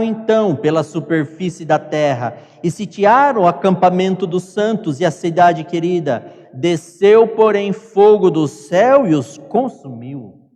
passaram então pela superfície da terra e sitiaram o acampamento dos santos e a cidade querida. Desceu, porém, fogo do céu e os consumiu.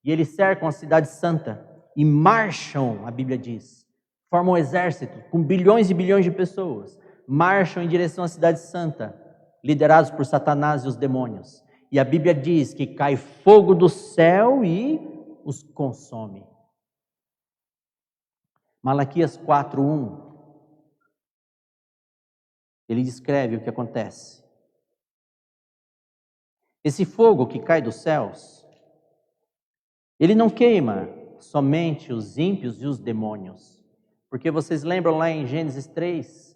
E eles cercam a cidade santa e marcham, a Bíblia diz, formam um exército com bilhões e bilhões de pessoas, marcham em direção à cidade santa, liderados por Satanás e os demônios. E a Bíblia diz que cai fogo do céu e os consome. Malaquias 4:1, ele descreve o que acontece. Esse fogo que cai dos céus, ele não queima somente os ímpios e os demônios. Porque vocês lembram lá em Gênesis 3,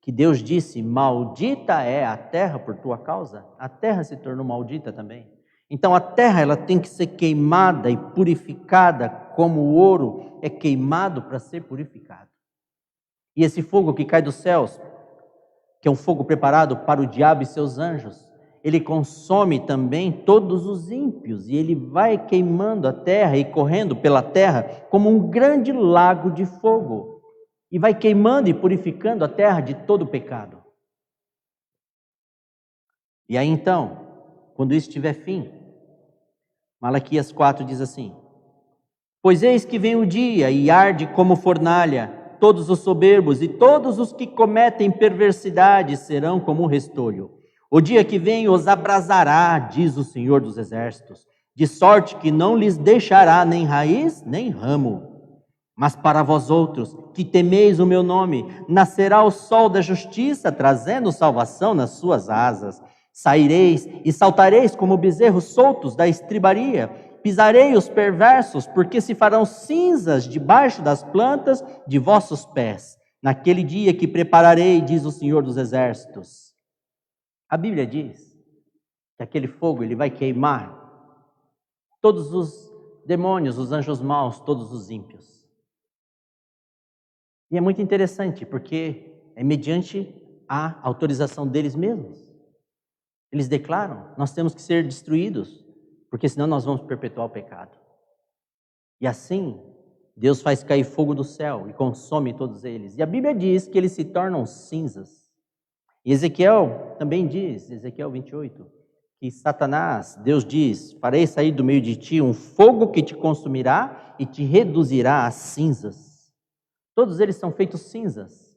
que Deus disse, maldita é a terra por tua causa? A terra se tornou maldita também. Então a terra ela tem que ser queimada e purificada como o ouro é queimado para ser purificado. E esse fogo que cai dos céus, que é um fogo preparado para o diabo e seus anjos, ele consome também todos os ímpios, e ele vai queimando a terra e correndo pela terra como um grande lago de fogo, e vai queimando e purificando a terra de todo o pecado. E aí então, quando isso tiver fim, Malaquias 4 diz assim, pois eis que vem o dia e arde como fornalha, todos os soberbos e todos os que cometem perversidade serão como um restolho. O dia que vem os abrasará, diz o Senhor dos Exércitos, de sorte que não lhes deixará nem raiz, nem ramo. Mas para vós outros, que temeis o meu nome, nascerá o sol da justiça, trazendo salvação nas suas asas. Saireis e saltareis como bezerros soltos da estribaria, pisarei os perversos, porque se farão cinzas debaixo das plantas de vossos pés. Naquele dia que prepararei, diz o Senhor dos Exércitos. A Bíblia diz que aquele fogo ele vai queimar todos os demônios, os anjos maus, todos os ímpios. E é muito interessante, porque é mediante a autorização deles mesmos. Eles declaram, nós temos que ser destruídos, porque senão nós vamos perpetuar o pecado. E assim, Deus faz cair fogo do céu e consome todos eles. E a Bíblia diz que eles se tornam cinzas. E Ezequiel também diz, Ezequiel 28, que Satanás, Deus diz, farei sair do meio de ti um fogo que te consumirá e te reduzirá a cinzas. Todos eles são feitos cinzas.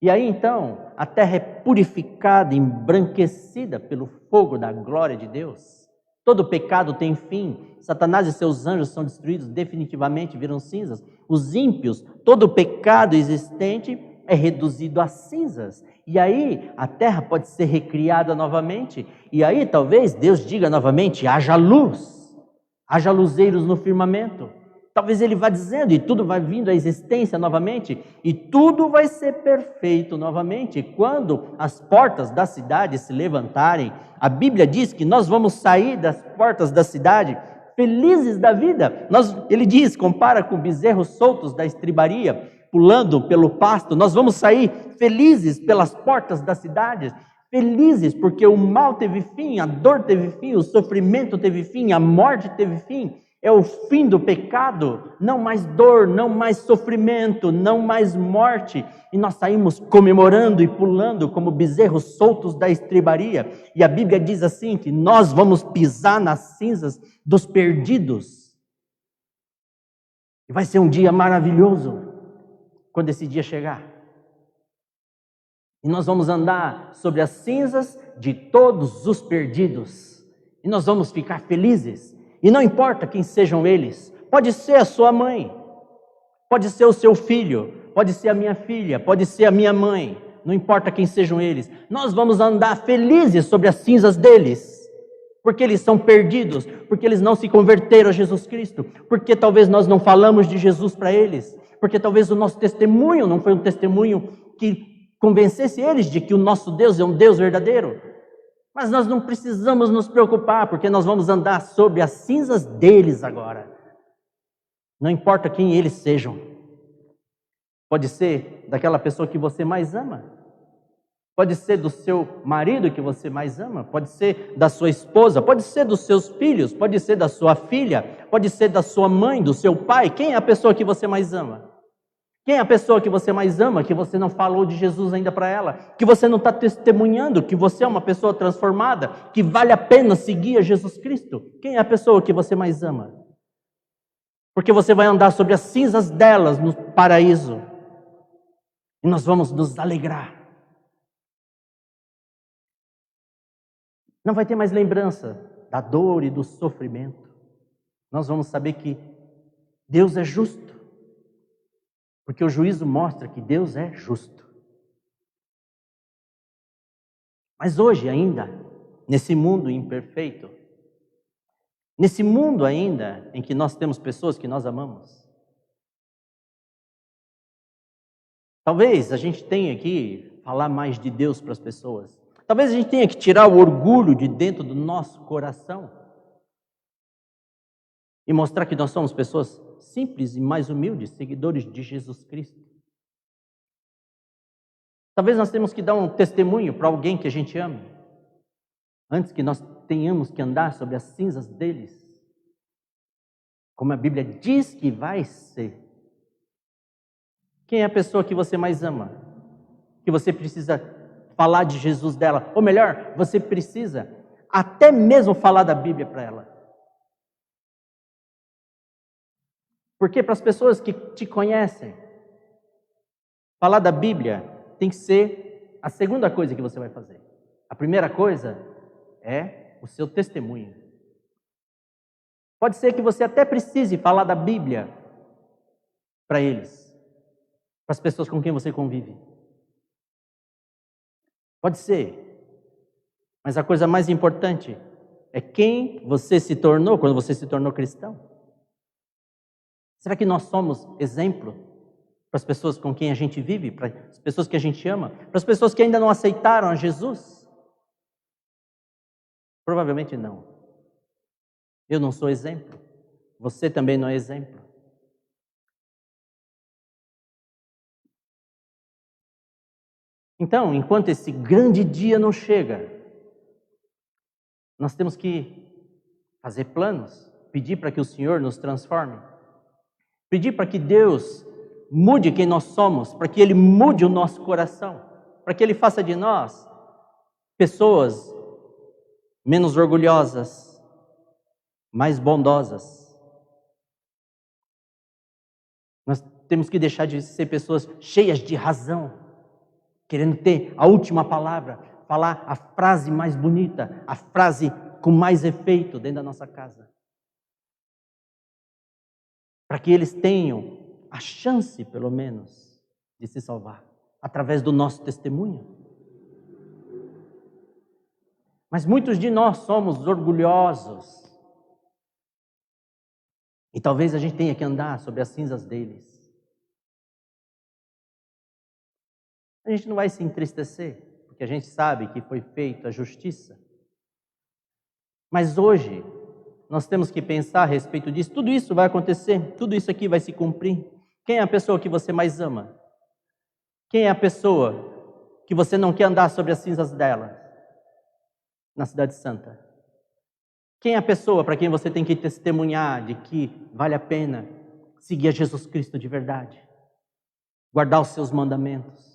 E aí então, a terra é purificada, embranquecida pelo fogo da glória de Deus. Todo pecado tem fim. Satanás e seus anjos são destruídos definitivamente, viram cinzas. Os ímpios, todo pecado existente é reduzido a cinzas. E aí a terra pode ser recriada novamente. E aí talvez Deus diga novamente, haja luz, haja luzeiros no firmamento. Talvez ele vá dizendo, e tudo vai vindo à existência novamente, e tudo vai ser perfeito novamente quando as portas da cidade se levantarem. A Bíblia diz que nós vamos sair das portas da cidade felizes da vida. Ele diz, compara com bezerros soltos da estribaria, pulando pelo pasto. Nós vamos sair felizes pelas portas da cidade, felizes porque o mal teve fim, a dor teve fim, o sofrimento teve fim, a morte teve fim. É o fim do pecado, não mais dor, não mais sofrimento, não mais morte. E nós saímos comemorando e pulando como bezerros soltos da estribaria. E a Bíblia diz assim, que nós vamos pisar nas cinzas dos perdidos. E vai ser um dia maravilhoso, quando esse dia chegar. E nós vamos andar sobre as cinzas de todos os perdidos. E nós vamos ficar felizes. E não importa quem sejam eles, pode ser a sua mãe, pode ser o seu filho, pode ser a minha filha, pode ser a minha mãe, não importa quem sejam eles, nós vamos andar felizes sobre as cinzas deles, porque eles são perdidos, porque eles não se converteram a Jesus Cristo, porque talvez nós não falamos de Jesus para eles, porque talvez o nosso testemunho não foi um testemunho que convencesse eles de que o nosso Deus é um Deus verdadeiro. Mas nós não precisamos nos preocupar, porque nós vamos andar sobre as cinzas deles agora. Não importa quem eles sejam. Pode ser daquela pessoa que você mais ama. Pode ser do seu marido que você mais ama. Pode ser da sua esposa. Pode ser dos seus filhos. Pode ser da sua filha. Pode ser da sua mãe, do seu pai. Quem é a pessoa que você mais ama? Quem é a pessoa que você mais ama, que você não falou de Jesus ainda para ela, que você não está testemunhando, que você é uma pessoa transformada, que vale a pena seguir a Jesus Cristo? Quem é a pessoa que você mais ama? Porque você vai andar sobre as cinzas delas no paraíso. E nós vamos nos alegrar. Não vai ter mais lembrança da dor e do sofrimento. Nós vamos saber que Deus é justo. Porque o juízo mostra que Deus é justo. Mas hoje ainda, nesse mundo imperfeito, nesse mundo ainda em que nós temos pessoas que nós amamos, talvez a gente tenha que falar mais de Deus para as pessoas. Talvez a gente tenha que tirar o orgulho de dentro do nosso coração e mostrar que nós somos pessoas simples e mais humildes, seguidores de Jesus Cristo. Talvez nós temos que dar um testemunho para alguém que a gente ama, antes que nós tenhamos que andar sobre as cinzas deles, como a Bíblia diz que vai ser. Quem é a pessoa que você mais ama? Que você precisa falar de Jesus dela? Ou melhor, você precisa até mesmo falar da Bíblia para ela. Porque para as pessoas que te conhecem, falar da Bíblia tem que ser a segunda coisa que você vai fazer. A primeira coisa é o seu testemunho. Pode ser que você até precise falar da Bíblia para eles, para as pessoas com quem você convive. Pode ser. Mas a coisa mais importante é quem você se tornou quando você se tornou cristão. Será que nós somos exemplo para as pessoas com quem a gente vive, para as pessoas que a gente ama, para as pessoas que ainda não aceitaram a Jesus? Provavelmente não. Eu não sou exemplo. Você também não é exemplo. Então, enquanto esse grande dia não chega, nós temos que fazer planos, pedir para que o Senhor nos transforme. Pedir para que Deus mude quem nós somos, para que Ele mude o nosso coração, para que Ele faça de nós pessoas menos orgulhosas, mais bondosas. Nós temos que deixar de ser pessoas cheias de razão, querendo ter a última palavra, falar a frase mais bonita, a frase com mais efeito dentro da nossa casa. Para que eles tenham a chance, pelo menos, de se salvar, através do nosso testemunho. Mas muitos de nós somos orgulhosos. E talvez a gente tenha que andar sobre as cinzas deles. A gente não vai se entristecer, porque a gente sabe que foi feita a justiça. Mas hoje, nós temos que pensar a respeito disso. Tudo isso vai acontecer, tudo isso aqui vai se cumprir. Quem é a pessoa que você mais ama? Quem é a pessoa que você não quer andar sobre as cinzas dela na Cidade Santa? Quem é a pessoa para quem você tem que testemunhar de que vale a pena seguir a Jesus Cristo de verdade? Guardar os seus mandamentos?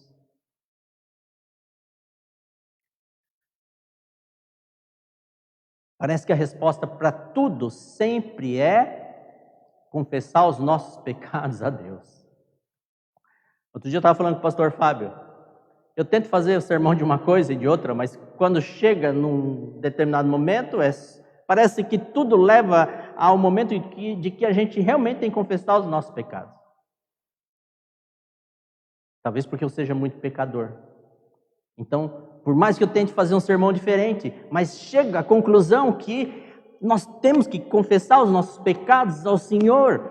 Parece que a resposta para tudo sempre é confessar os nossos pecados a Deus. Outro dia eu estava falando com o pastor Fábio. Eu tento fazer o sermão de uma coisa e de outra, mas quando chega num determinado momento, parece que tudo leva ao momento de que a gente realmente tem que confessar os nossos pecados. Talvez porque eu seja muito pecador. Então, por mais que eu tente fazer um sermão diferente, mas chega à conclusão que nós temos que confessar os nossos pecados ao Senhor,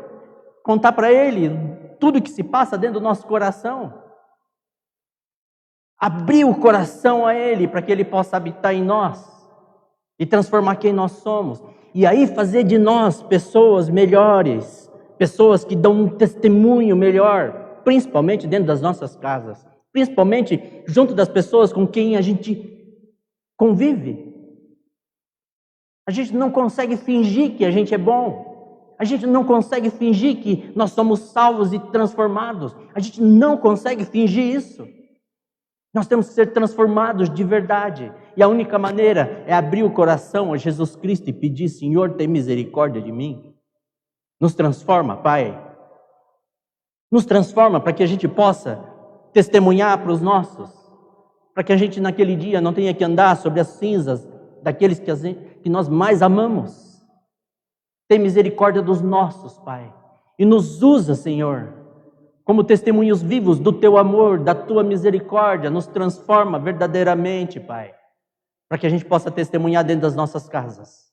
contar para Ele tudo o que se passa dentro do nosso coração, abrir o coração a Ele para que Ele possa habitar em nós e transformar quem nós somos, e aí fazer de nós pessoas melhores, pessoas que dão um testemunho melhor, principalmente dentro das nossas casas. Principalmente junto das pessoas com quem a gente convive. A gente não consegue fingir que a gente é bom. A gente não consegue fingir que nós somos salvos e transformados. A gente não consegue fingir isso. Nós temos que ser transformados de verdade. E a única maneira é abrir o coração a Jesus Cristo e pedir: Senhor, tem misericórdia de mim. Nos transforma, Pai. Nos transforma para que a gente possa testemunhar para os nossos. Para que a gente naquele dia não tenha que andar sobre as cinzas daqueles que nós mais amamos. Tem misericórdia dos nossos, Pai. E nos usa, Senhor, como testemunhos vivos do Teu amor, da Tua misericórdia. Nos transforma verdadeiramente, Pai. Para que a gente possa testemunhar dentro das nossas casas.